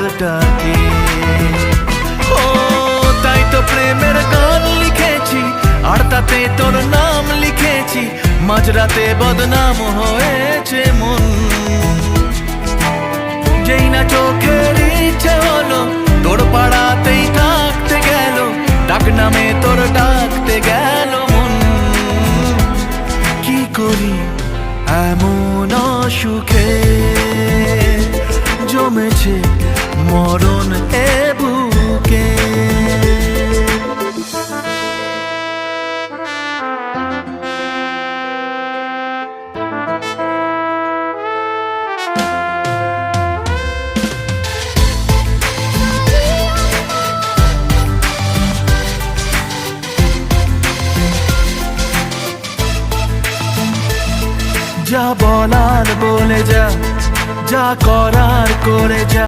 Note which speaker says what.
Speaker 1: হাতটাকে। ও তাই তো প্রেমের গান লিখেছি, আর তাতে তোর নাম লিখেছি, মাঝরাতে বদনাম হয়েছে মন। যেই না চোখের ইচ্ছে হলো তোর পাড়াতেই থাকতে গেল, ডাক নামে তোর ডাকতে গেল মন। কি করি এমন অসুখে জমেছে মরণ এ বুকে। যা বলার বলে যা, যা করার করে যা।